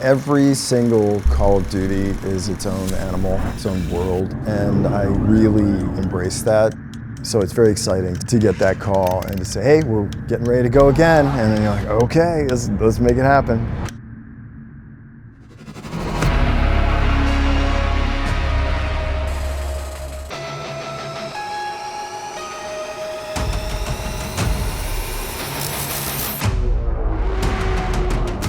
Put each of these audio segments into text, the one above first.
Every single Call of Duty is its own animal, its own world, and I really embrace that. So it's very exciting to get that call and to say, hey, we're getting ready to go again. And then you're like, okay, let's make it happen.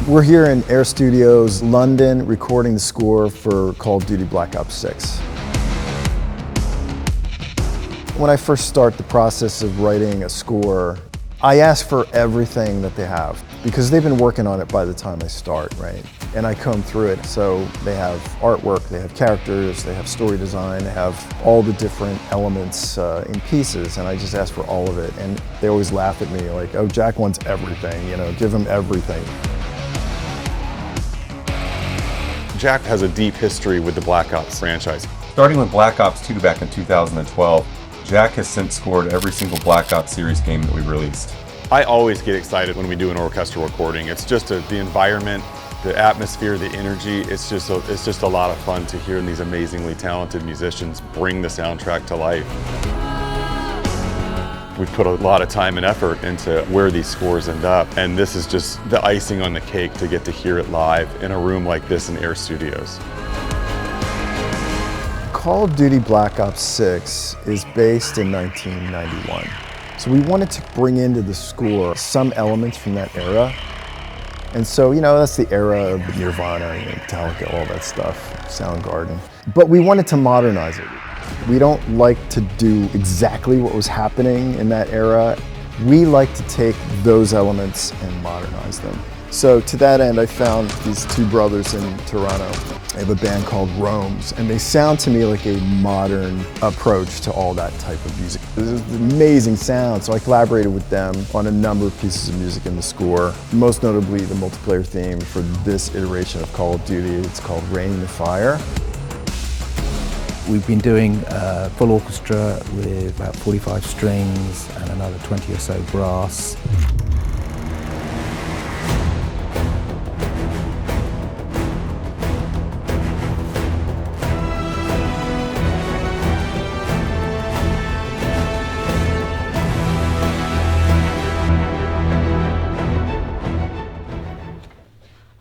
We're here in Air Studios, London, recording the score for Call of Duty Black Ops 6. When I first start the process of writing a score, I ask for everything that they have because they've been working on it by the time I start, right? And I comb through it. So they have artwork, they have characters, they have story design, they have all the different elements in pieces, and I just ask for all of it. And they always laugh at me like, oh, Jack wants everything, you know, give him everything. Jack has a deep history with the Black Ops franchise. Starting with Black Ops 2 back in 2012, Jack has since scored every single Black Ops series game that we've released. I always get excited when we do an orchestral recording. It's just the environment, the atmosphere, the energy. It's just a lot of fun to hear these amazingly talented musicians bring the soundtrack to life. We've put a lot of time and effort into where these scores end up, and this is just the icing on the cake to get to hear it live in a room like this in Air Studios. Call of Duty Black Ops 6 is based in 1991. So we wanted to bring into the score some elements from that era. And so, you know, that's the era of Nirvana, you know, Metallica, all that stuff, Soundgarden. But we wanted to modernize it. We don't like to do exactly what was happening in that era. We like to take those elements and modernize them. So to that end, I found these two brothers in Toronto. They have a band called Rome's, and they sound to me like a modern approach to all that type of music. This is an amazing sound, so I collaborated with them on a number of pieces of music in the score, most notably the multiplayer theme for this iteration of Call of Duty. It's called Rain the Fire. We've been doing a full orchestra with about 45 strings and another 20 or so brass.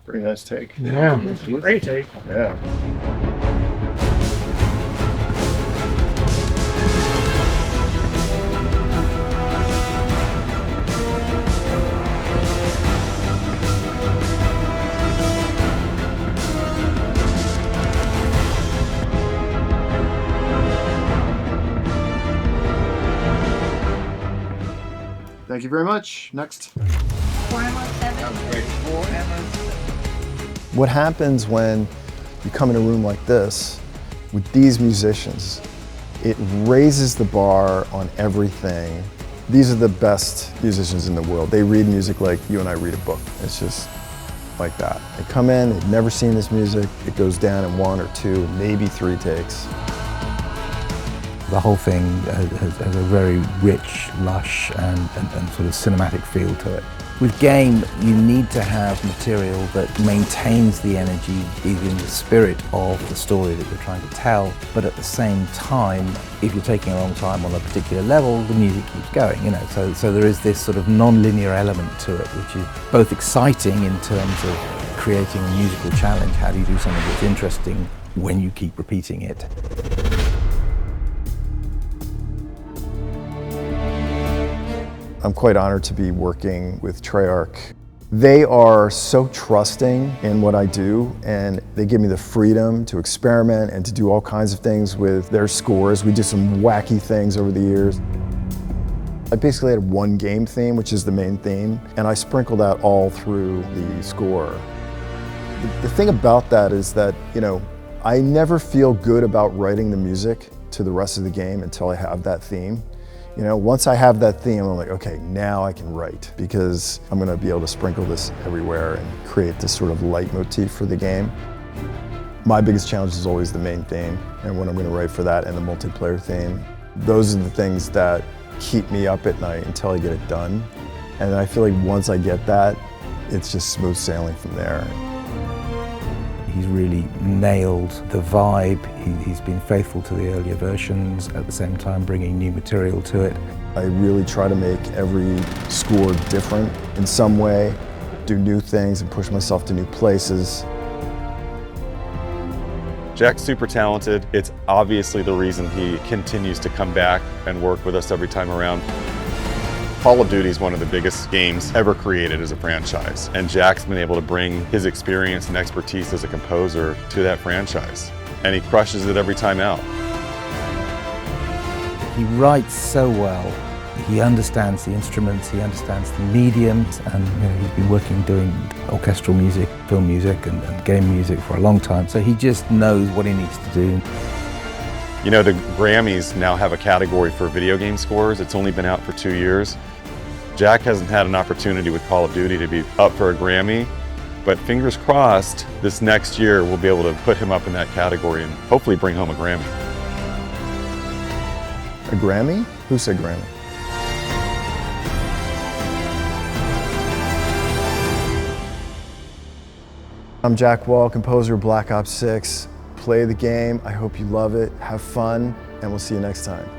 Pretty nice take. Yeah, great take. Yeah. Thank you very much. Next. What happens when you come in a room like this with these musicians, it raises the bar on everything. These are the best musicians in the world. They read music like you and I read a book. It's just like that. They come in, they've never seen this music. It goes down in 1 or 2, maybe 3 takes. The whole thing has a very rich, lush and sort of cinematic feel to it. With game, you need to have material that maintains the energy, is in the spirit of the story that you're trying to tell, but at the same time, if you're taking a long time on a particular level, the music keeps going, you know. So there is this sort of non-linear element to it, which is both exciting in terms of creating a musical challenge. How do you do something that's interesting when you keep repeating it? I'm quite honored to be working with Treyarch. They are so trusting in what I do, and they give me the freedom to experiment and to do all kinds of things with their scores. We do some wacky things over the years. I basically had one game theme, which is the main theme, and I sprinkled that all through the score. The thing about that is that, you know, I never feel good about writing the music to the rest of the game until I have that theme. You know, once I have that theme, I'm like, okay, now I can write, because I'm gonna be able to sprinkle this everywhere and create this sort of leitmotif for the game. My biggest challenge is always the main theme, and when I'm gonna write for that and the multiplayer theme. Those are the things that keep me up at night until I get it done. And I feel like once I get that, it's just smooth sailing from there. he's really nailed the vibe. He's been faithful to the earlier versions, at the same time bringing new material to it. I really try to make every score different in some way, do new things and push myself to new places. Jack's super talented. It's obviously the reason he continues to come back and work with us every time around. Call of Duty is one of the biggest games ever created as a franchise, and Jack's been able to bring his experience and expertise as a composer to that franchise, and he crushes it every time out. He writes so well. He understands the instruments, he understands the mediums, and he's been working doing orchestral music, film music and game music for a long time, so he just knows what he needs to do. You know, the Grammys now have a category for video game scores. It's only been out for 2 years. Jack hasn't had an opportunity with Call of Duty to be up for a Grammy, but fingers crossed this next year we'll be able to put him up in that category and hopefully bring home a Grammy. A Grammy? Who said Grammy? I'm Jack Wall, composer of Black Ops 6. Play the game. I hope you love it. Have fun, and we'll see you next time.